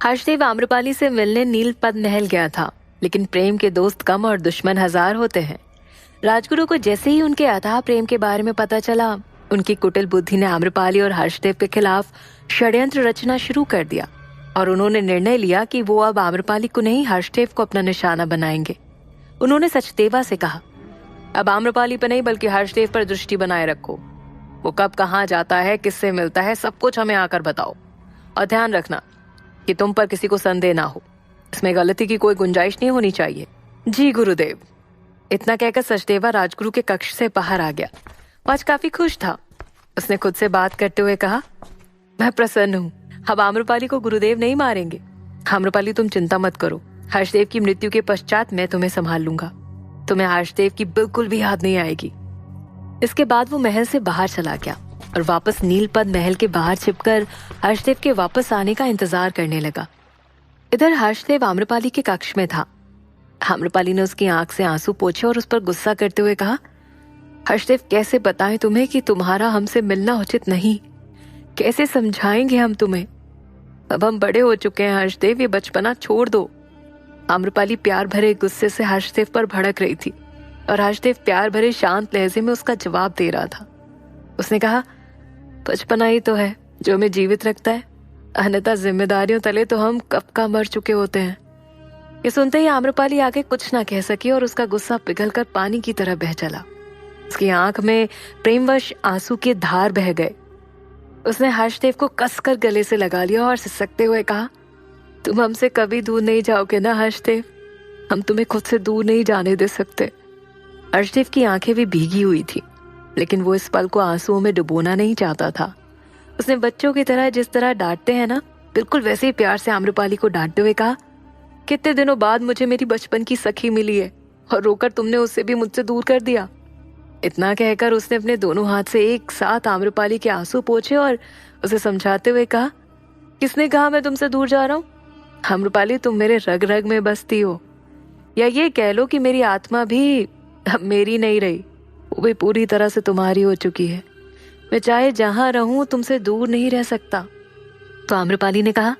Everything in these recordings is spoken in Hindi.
हर्षदेव आम्रपाली से मिलने नीलपद्म महल गया था, लेकिन प्रेम के दोस्त कम और दुश्मन हजार होते हैं। राजगुरु को जैसे ही उनके अथाह प्रेम के बारे में पता चला, उनकी कुटिल बुद्धि ने आम्रपाली और हर्षदेव के खिलाफ षड्यंत्र रचना शुरू कर दिया और उन्होंने निर्णय लिया कि वो अब आम्रपाली को नहीं, हर्षदेव को अपना निशाना बनाएंगे। उन्होंने सचदेवा से कहा, अब आम्रपाली पर नहीं बल्कि हर्षदेव पर दृष्टि बनाए रखो। वो कब कहाँ जाता है, किससे मिलता है, सब कुछ हमें आकर बताओ। और ध्यान रखना कि तुम पर किसी को संदेह ना हो। इसमें गलती की कोई गुंजाइश नहीं होनी चाहिए। जी गुरुदेव। इतना कहकर सचदेवा राजगुरु के कक्ष से बाहर आ गया। वो आज काफी खुश था। उसने खुद से बात करते हुए कहा, मैं प्रसन्न हूँ। अब आम्रपाली को गुरुदेव नहीं मारेंगे। आम्रपाली, तुम चिंता मत करो। हर्षदेव की मृत्यु के पश्चात मैं तुम्हें संभाल लूंगा। तुम्हें हर्षदेव की बिल्कुल भी याद नहीं आएगी। इसके बाद वो महल से बाहर चला गया और वापस नीलपद्म महल के बाहर छिपकर हर्षदेव के वापस आने का इंतजार करने लगा। इधर हर्षदेव आम्रपाली के कक्ष में था। आम्रपाली ने उसकी आंख से आंसू पोंछे और उस पर गुस्सा करते हुए कहा, हर्षदेव, कैसे बताएं तुम्हें कि तुम्हारा हमसे मिलना उचित नहीं? कैसे समझाएंगे हम तुम्हें? अब हम बड़े हो चुके हैं हर्षदेव, ये बचपना छोड़ दो। आम्रपाली प्यार भरे गुस्से से हर्षदेव पर भड़क रही थी और हर्षदेव प्यार भरे शांत लहजे में उसका जवाब दे रहा था। उसने कहा, बचपना ही तो है जो हमें जीवित रखता है, अन्यथा जिम्मेदारियों तले तो हम कब का मर चुके होते हैं। ये सुनते ही आम्रपाली आगे कुछ ना कह सकी और उसका गुस्सा पिघलकर पानी की तरह बह चला। उसकी आंख में प्रेमवश आंसू की धार बह गए। उसने हर्षदेव को कसकर गले से लगा लिया और सिसकते हुए कहा, तुम हमसे कभी दूर नहीं जाओगे ना हर्षदेव? हम तुम्हें खुद से दूर नहीं जाने दे सकते। हर्षदेव की आंखें भी भीगी हुई थी, लेकिन वो इस पल को आंसुओं में डुबोना नहीं चाहता था। उसने बच्चों की तरह जिस तरह डांटते हैं ना, बिल्कुल वैसे ही प्यार से आम्रपाली को डांटते हुए कहा, कितने दिनों बाद मुझे मेरी बचपन की सखी मिली है और रोकर तुमने उससे भी मुझसे दूर कर दिया। इतना कहकर उसने अपने दोनों हाथ से एक साथ आम्रपाली के आंसू पोंछे और उसे समझाते हुए कहा, किसने कहा मैं तुमसे दूर जा रहा हूँ? आम्रपाली, तुम मेरे रग रग में बसती हो, या ये कह लो कि मेरी आत्मा भी अब मेरी नहीं रही, वो भी पूरी तरह से तुम्हारी हो चुकी है। मैं चाहे जहां रहूं तुमसे दूर नहीं रह सकता। तो आम्रपाली ने कहा,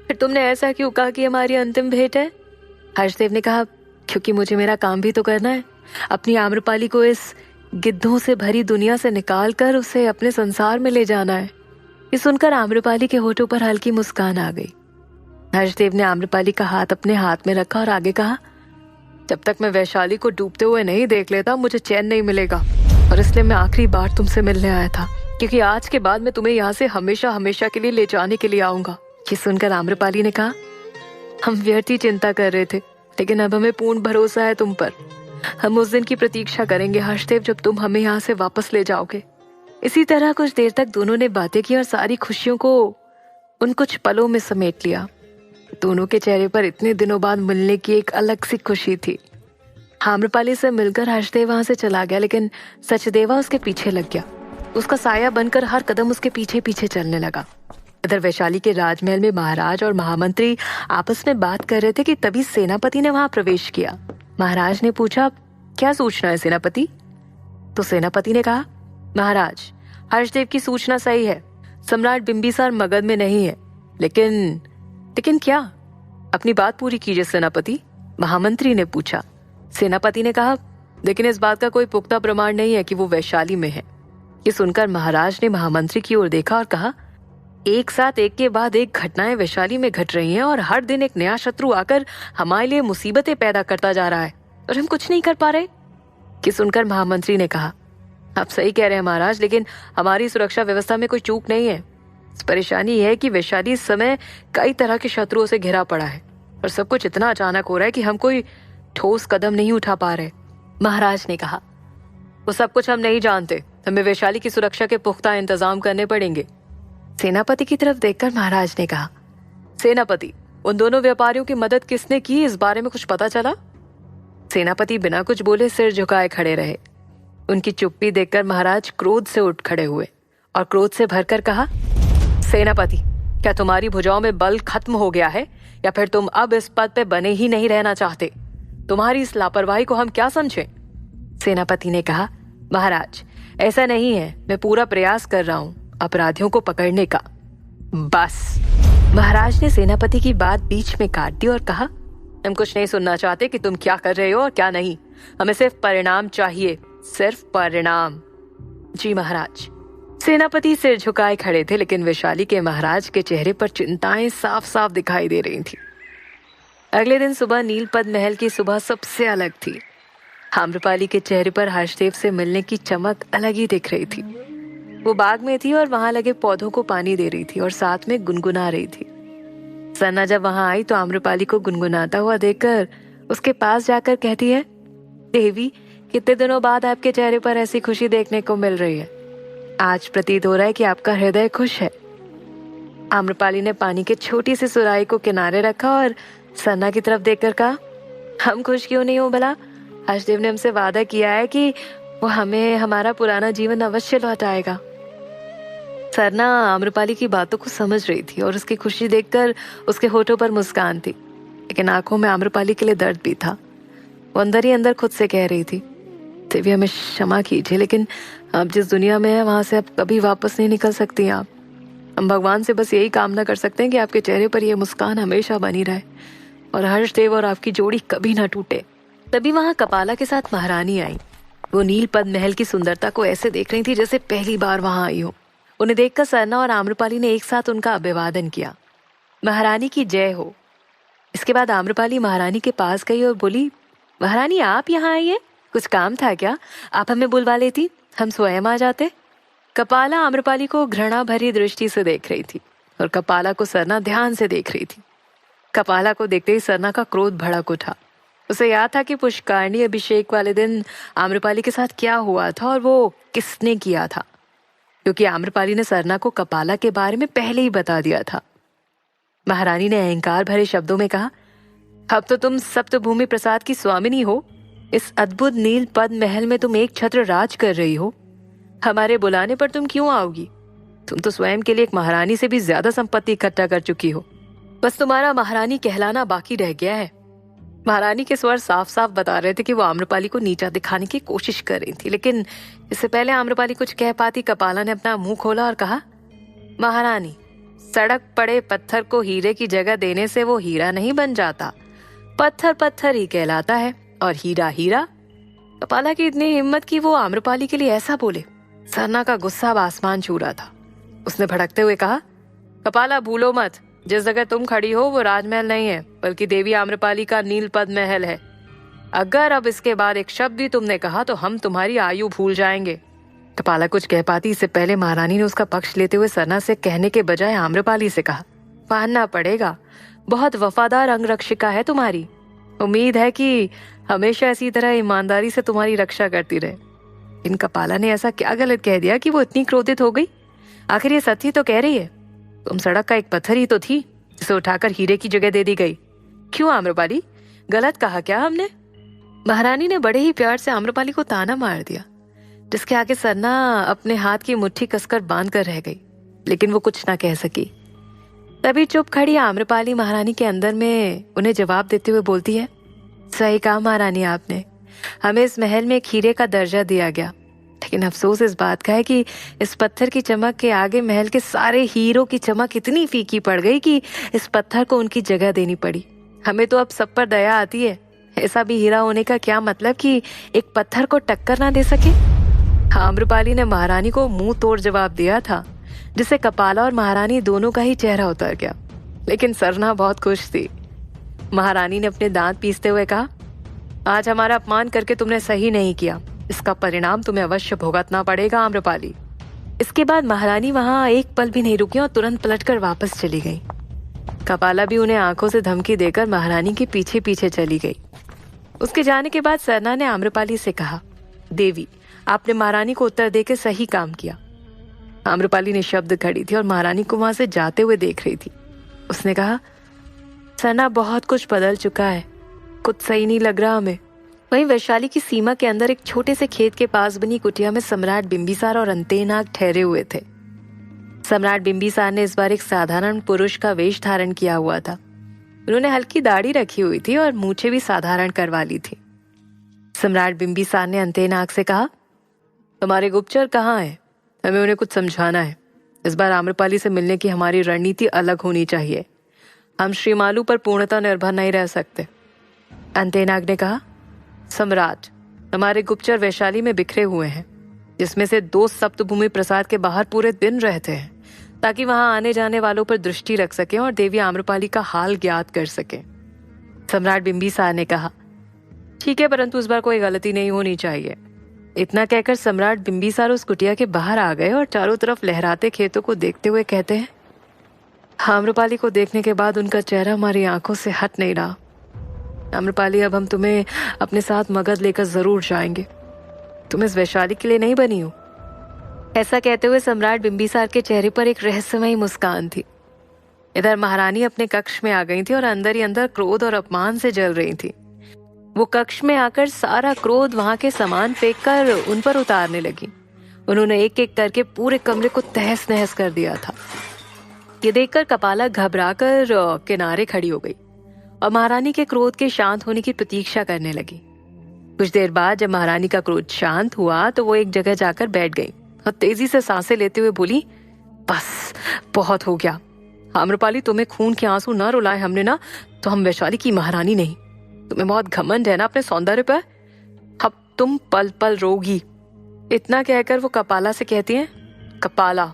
फिर तुमने ऐसा क्यों कहा कि हमारी अंतिम भेंट है? हर्षदेव ने कहा, क्योंकि मुझे मेरा काम भी तो करना है। अपनी आम्रपाली को इस गिद्धों से भरी दुनिया से निकाल कर उसे अपने संसार में ले जाना है। ये सुनकर आम्रपाली के होठों पर हल्की मुस्कान आ गई। हर्षदेव ने आम्रपाली का हाथ अपने हाथ में रखा और आगे कहा, जब तक मैं वैशाली को डूबते हुए नहीं देख लेता मुझे चैन नहीं मिलेगा, और इसलिए मैं आखिरी बार तुमसे मिलने आया था, क्योंकि आज के बाद मैं तुम्हें यहाँ से हमेशा हमेशा के लिए ले जाने के लिए आऊंगा। ये सुनकर आम्रपाली ने कहा, हम व्यर्थ ही चिंता कर रहे थे, लेकिन अब हमें पूर्ण भरोसा है तुम पर। हम उस दिन की प्रतीक्षा करेंगे हर्षदेव, जब तुम हमें यहाँ से वापस ले जाओगे। इसी तरह कुछ देर तक दोनों ने बातें की और सारी खुशियों को उन कुछ पलों में समेट लिया। दोनों के चेहरे पर इतने दिनों बाद मिलने की एक अलग सी खुशी थी। आम्रपाली से मिलकर हर्षदेव वहां से चला गया, लेकिन सचदेवा उसके पीछे लग गया। उसका साया बनकर हर कदम उसके पीछे पीछे चलने लगा। इधर वैशाली के राजमहल में महाराज और महामंत्री आपस में बात कर रहे थे कि तभी सेनापति ने वहां प्रवेश किया। महाराज ने पूछा, क्या सूचना है सेनापति? तो सेनापति ने कहा, महाराज, हर्षदेव की सूचना सही है। सम्राट बिंबिसार मगध में नहीं है। लेकिन क्या? अपनी बात पूरी कीजिए सेनापति, महामंत्री ने पूछा। सेनापति ने कहा, लेकिन इस बात का कोई पुख्ता प्रमाण नहीं है कि वो वैशाली में है। ये सुनकर महाराज ने महामंत्री की ओर देखा और कहा, एक साथ एक के बाद एक घटनाएं वैशाली में घट रही हैं और हर दिन एक नया शत्रु आकर हमारे लिए मुसीबतें पैदा करता जा रहा है और हम कुछ नहीं कर पा रहे। ये सुनकर महामंत्री ने कहा, आप सही कह रहे हैं महाराज, लेकिन हमारी सुरक्षा व्यवस्था में कोई चूक नहीं है। परेशानी है कि वैशाली इस समय कई तरह के शत्रुओं से घिरा पड़ा है और सब कुछ इतना अचानक हो रहा है कि हम कोई ठोस कदम नहीं उठा पा रहे। महाराज ने कहा, वो सब कुछ हम नहीं जानते, हमें वैशाली की सुरक्षा के पुख्ता इंतजाम करने पड़ेंगे। सेनापति की तरफ देखकर महाराज ने कहा, सेनापति, उन दोनों व्यापारियों की मदद किसने की, इस बारे में कुछ पता चला? सेनापति बिना कुछ बोले सिर झुकाए खड़े रहे। उनकी चुप्पी देखकर महाराज क्रोध से उठ खड़े हुए और क्रोध से भरकर कहा, सेनापति, क्या तुम्हारी भुजाओं में बल खत्म हो गया है या फिर तुम अब इस पद पे बने ही नहीं रहना चाहते? तुम्हारी इस लापरवाही को हम क्या समझें? सेनापति ने कहा, महाराज, ऐसा नहीं है, मैं पूरा प्रयास कर रहा हूं अपराधियों को पकड़ने का। बस महाराज ने सेनापति की बात बीच में काट दी और कहा, हम कुछ नहीं सुनना चाहते कि तुम क्या कर रहे हो और क्या नहीं। हमें सिर्फ परिणाम चाहिए, सिर्फ परिणाम। जी महाराज। सेनापति सिर झुकाए खड़े थे, लेकिन वैशाली के महाराज के चेहरे पर चिंताएं साफ साफ दिखाई दे रही थी। अगले दिन सुबह नीलपद महल की सुबह सबसे अलग थी। आम्रपाली के चेहरे पर हर्षदेव से मिलने की चमक अलग ही दिख रही थी। वो बाग में थी और वहां लगे पौधों को पानी दे रही थी और साथ में गुनगुना रही थी। सरना जब वहां आई तो आम्रपाली को गुनगुनाता हुआ देखकर उसके पास जाकर कहती है, देवी, कितने दिनों बाद आपके चेहरे पर ऐसी खुशी देखने को मिल रही है। आज प्रतीत हो रहा है कि आपका हृदय खुश है। आम्रपाली ने पानी के छोटी सी सुराही को किनारे रखा और सरना की तरफ देखकर कहा, हम खुश क्यों नहीं हो भला? हर्षदेव ने हमसे वादा किया है कि वो हमें हमारा पुराना जीवन अवश्य लौटाएगा। सरना आम्रपाली की बातों को समझ रही थी और उसकी खुशी देखकर उसके होठों पर मुस्कान थी, लेकिन आंखों में आम्रपाली के लिए दर्द भी था। वो अंदर ही अंदर खुद से कह रही थी, देवी हमें क्षमा कीजिए, लेकिन आप जिस दुनिया में है वहां से अब कभी वापस नहीं निकल सकती आप। हम भगवान से बस यही कामना कर सकते हैं कि आपके चेहरे पर यह मुस्कान हमेशा बनी रहे और हर्षदेव और आपकी जोड़ी कभी ना टूटे। तभी वहां कपाला के साथ महारानी आई। वो नीलपद महल की सुंदरता को ऐसे देख रही थी जैसे पहली बार वहां आई हो। उन्हें देखकर सरना और आम्रपाली ने एक साथ उनका अभिवादन किया, महारानी की जय हो। इसके बाद आम्रपाली महारानी के पास गई और बोली, महारानी आप यहाँ आई है, कुछ काम था क्या? आप हमें बुलवा लेती, हम स्वयं आ जाते। कपाला आम्रपाली को घृणा भरी दृष्टि से देख रही थी और कपाला को सरना ध्यान से देख रही थी। कपाला को देखते ही सरना का क्रोध भड़क उठा। उसे याद था कि पुष्करणी अभिषेक वाले दिन आम्रपाली के साथ क्या हुआ था और वो किसने किया था, क्योंकि आम्रपाली ने सरना को कपाला के बारे में पहले ही बता दिया था। महारानी ने अहंकार भरे शब्दों में कहा, अब तो तुम सप्तभूमि प्रसाद की स्वामिनी हो। इस अद्भुत नील पद महल में तुम एक छत्र राज कर रही हो। हमारे बुलाने पर तुम क्यों आओगी? तुम तो स्वयं के लिए एक महारानी से भी ज्यादा संपत्ति इकट्ठा कर चुकी हो। बस तुम्हारा महारानी कहलाना बाकी रह गया है। महारानी के स्वर साफ साफ बता रहे थे कि वो आम्रपाली को नीचा दिखाने की कोशिश कर रही थी, लेकिन इससे पहले आम्रपाली कुछ कह पाती कपाला ने अपना मुंह खोला और कहा, महारानी, सड़क पड़े पत्थर को हीरे की जगह देने से वो हीरा नहीं बन जाता। पत्थर पत्थर ही कहलाता है और हीरा हीरा। कपाला की इतनी हिम्मत कि वो आम्रपाली के लिए ऐसा बोले। सरना का गुस्सा अब आसमान छू रहा था। उसने भड़कते हुए कहा, कपाला भूलो मत, जिस जगह तुम खड़ी हो वो राजमहल नहीं है, बल्कि देवी आम्रपाली का नीलपद महल है। अगर अब इसके बाद एक शब्द भी तुमने कहा तो हम तुम्हारी आयु भूल जाएंगे। कपाला कुछ कह पाती इससे पहले महारानी ने उसका पक्ष लेते हुए सरना से कहने के बजाय आम्रपाली से कहा, मानना पड़ेगा, बहुत वफादार अंगरक्षिका है तुम्हारी। उम्मीद है कि हमेशा इसी तरह ईमानदारी से तुम्हारी रक्षा करती रहे। इन कपाला ने ऐसा क्या गलत कह दिया कि वो इतनी क्रोधित हो गई? आखिर ये सत्य तो कह रही है। तुम सड़क का एक पत्थर ही तो थी जिसे उठाकर हीरे की जगह दे दी गई। क्यों आम्रपाली, गलत कहा क्या हमने? महारानी ने बड़े ही प्यार से आम्रपाली को ताना मार दिया, जिसके आगे सरना अपने हाथ की मुट्ठी कसकर बांध कर रह गई, लेकिन वो कुछ ना कह सकी। तभी चुप खड़ी आम्रपाली महारानी के अंदर में उन्हें जवाब देते हुए बोलती है, सही कहा महारानी आपने, हमें इस महल में एक हीरे का दर्जा दिया गया, लेकिन अफसोस इस बात का है कि इस पत्थर की चमक के आगे महल के सारे हीरों की चमक इतनी फीकी पड़ गई कि इस पत्थर को उनकी जगह देनी पड़ी। हमें तो अब सब पर दया आती है। ऐसा भी हीरा होने का क्या मतलब कि एक पत्थर को टक्कर ना दे सके? आम्रपाली ने महारानी को मुंह तोड़ जवाब दिया था, जिससे कपाला और महारानी दोनों का ही चेहरा उतर गया, लेकिन सरना बहुत खुश थी। महारानी ने अपने दांत पीसते हुए कहा, आज हमारा अपमान करके तुमने सही नहीं किया, इसका परिणाम तुम्हें अवश्य भुगतना पड़ेगा आम्रपाली। इसके बाद महारानी वहां एक पल भी नहीं रुकी और तुरंत पलटकर वापस चली गई। कपाला भी उन्हें आंखों से धमकी देकर महारानी के पीछे पीछे चली गई। उसके जाने के बाद सरना ने आम्रपाली से कहा, देवी, आपने महारानी को उत्तर देकर सही काम किया। आम्रपाली ने शब्द खड़ी थी और महारानी को वहां से जाते हुए देख रही थी। उसने कहा, सरना, बहुत कुछ बदल चुका है, कुछ सही नहीं लग रहा हमें। वहीं वैशाली की सीमा के अंदर एक छोटे से खेत के पास बनी कुटिया में सम्राट बिंबिसार और अंतेनाग ठहरे हुए थे। सम्राट बिंबिसार ने इस बार एक साधारण पुरुष का वेश धारण किया हुआ था। उन्होंने हल्की दाढ़ी रखी हुई थी और मूछें भी साधारण करवा ली थी। सम्राट बिंबिसार ने अंतेनाग से कहा, तुम्हारे गुप्तचर कहाँ हैं? हमें उन्हें कुछ समझाना है। इस बार आम्रपाली से मिलने की हमारी रणनीति अलग होनी चाहिए। हम श्रीमालू पर पूर्णतः निर्भर नहीं रह सकते। अंतेनाग ने कहा, सम्राट, हमारे गुप्तचर वैशाली में बिखरे हुए हैं, जिसमें से 2 सप्तभूमि प्रसाद के बाहर पूरे दिन रहते हैं, ताकि वहां आने जाने वालों पर दृष्टि रख सकें और देवी आम्रपाली का हाल ज्ञात कर सकें। सम्राट बिंबिसार ने कहा, ठीक है, परंतु इस बार कोई गलती नहीं होनी चाहिए। इतना कहकर सम्राट बिंबिसार उस कुटिया के बाहर आ गए और चारों तरफ लहराते खेतों को देखते हुए कहते हैं, आम्रपाली को देखने के बाद उनका चेहरा हमारी आंखों से हट नहीं रहा। आम्रपाली, अब हम तुम्हें अपने साथ मगध लेकर जरूर जाएंगे। तुम इस वैशाली के लिए नहीं बनी हो। ऐसा कहते हुए सम्राट बिंबिसार के चेहरे पर एक रहस्यमयी मुस्कान थी। इधर महारानी अपने कक्ष में आ गई थी और अंदर ही अंदर क्रोध और अपमान से जल रही थी। वो कक्ष में आकर सारा क्रोध वहां के सामान फेंककर उन पर उतारने लगी। उन्होंने एक एक करके पूरे कमरे को तहस नहस कर दिया था। ये देखकर कपाला घबराकर किनारे खड़ी हो गई और महारानी के क्रोध के शांत होने की प्रतीक्षा करने लगी। कुछ देर बाद जब महारानी का क्रोध शांत हुआ तो वो एक जगह जाकर बैठ गई और तेजी से सांसें लेते हुए बोली, बस बहुत हो गया। आम्रपाली, तुम्हें खून के आंसू न रुलाए हमने ना, तो हम वैशाली की महारानी नहीं। तुम्हें बहुत घमंड है ना अपने सौंदर्य पर। अब तुम पल पल रोगी। इतना कहकर वो कपाला से कहती हैं, कपाला,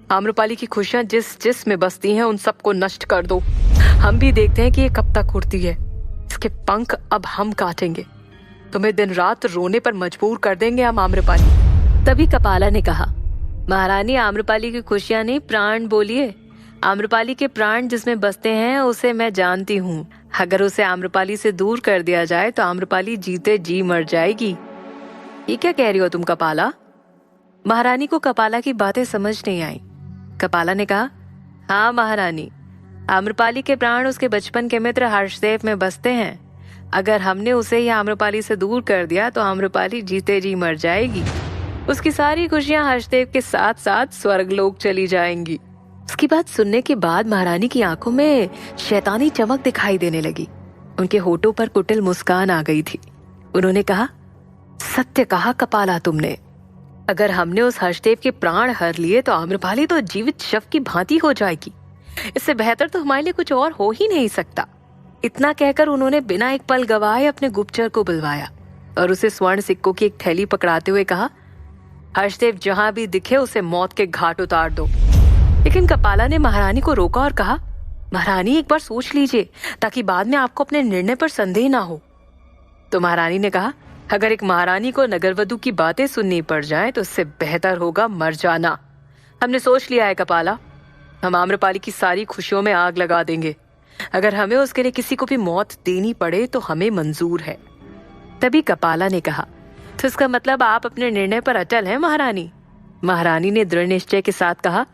आम्रपाली की खुशियां जिस जिस में बसती हैं उन सबको नष्ट कर दो। हम भी देखते हैं कि ये कब तक उड़ती है। इसके पंख अब हम काटेंगे। तुम्हें दिन रात रोने पर मजबूर कर देंगे हम आम्रपाली। तभी कपाला ने कहा, महारानी, आम्रपाली की खुशियां नहीं, प्राण बोलिए। आम्रपाली के प्राण जिसमें बसते हैं उसे मैं जानती हूँ। अगर उसे आम्रपाली से दूर कर दिया जाए तो आम्रपाली जीते जी मर जाएगी। ये क्या कह रही हो तुम कपाला? महारानी को कपाला की बातें समझ नहीं आई। कपाला ने कहा, हाँ महारानी, आम्रपाली के प्राण उसके बचपन के मित्र हर्षदेव में बसते हैं। अगर हमने उसे या आम्रपाली से दूर कर दिया तो आम्रपाली जीते जी मर जाएगी। उसकी सारी खुशियां हर्षदेव के साथ साथ स्वर्गलोक चली जाएंगी। उसकी बात सुनने के बाद महारानी की आंखों में शैतानी चमक दिखाई देने लगी। उनके होठों पर कुटिल मुस्कान आ गई थी। उन्होंने कहा, सत्य कहा कपाला तुमने। अगर हमने उस हर्षदेव के प्राण हर लिए तो आम्रपाली तो जीवित शव की भांति हो जाएगी। इससे बेहतर तो हमारे लिए कुछ और हो ही नहीं सकता। इतना कहकर उन्होंने बिना एक पल गवाए अपने गुप्तचर को बुलवाया और उसे स्वर्ण सिक्कों की एक थैली पकड़ाते हुए कहा, हर्षदेव जहां भी दिखे उसे मौत के घाट उतार दो। लेकिन कपाला ने महारानी को रोका और कहा, महारानी, एक बार सोच लीजिए ताकि बाद में आपको अपने निर्णय पर संदेह ना हो। तो महारानी ने कहा, अगर एक महारानी को नगरवधु की बातें सुननी पड़ जाए तो उससे बेहतर होगा मर जाना। हमने सोच लिया है कपाला, हम आम्रपाली की सारी खुशियों में आग लगा देंगे। अगर हमें उसके लिए किसी को भी मौत देनी पड़े तो हमें मंजूर है। तभी कपाला ने कहा, तो इसका मतलब आप अपने निर्णय पर अटल हैं महारानी? महारानी ने दृढ़ निश्चय के साथ कहा,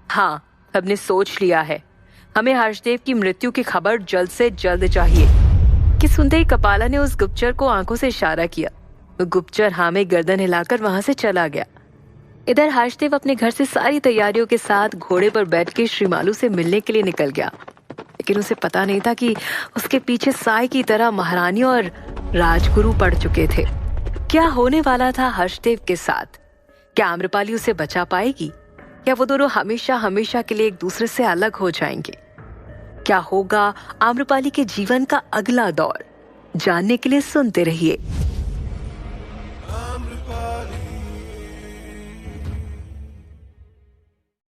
हाँ, हमने सोच लिया है। हमें हर्षदेव की मृत्यु की खबर जल्द से जल्द चाहिए। कि सुनते ही कपाला ने उस गुप्तचर को आंखों से इशारा किया। वो गुप्तचर हाँ में गर्दन हिलाकर वहां से चला गया। इधर हर्षदेव अपने घर से सारी तैयारियों के साथ घोड़े पर बैठ के श्रीमालू से मिलने के लिए निकल गया। लेकिन उसे पता नहीं था कि उसके पीछे साय की तरह महारानी और राजगुरु पड़ चुके थे। क्या होने वाला था हर्षदेव के साथ? क्या आम्रपाली उसे बचा पाएगी या वो दोनों हमेशा हमेशा के लिए एक दूसरे से अलग हो जाएंगे? क्या होगा आम्रपाली के जीवन का अगला दौर? जानने के लिए सुनते रहिए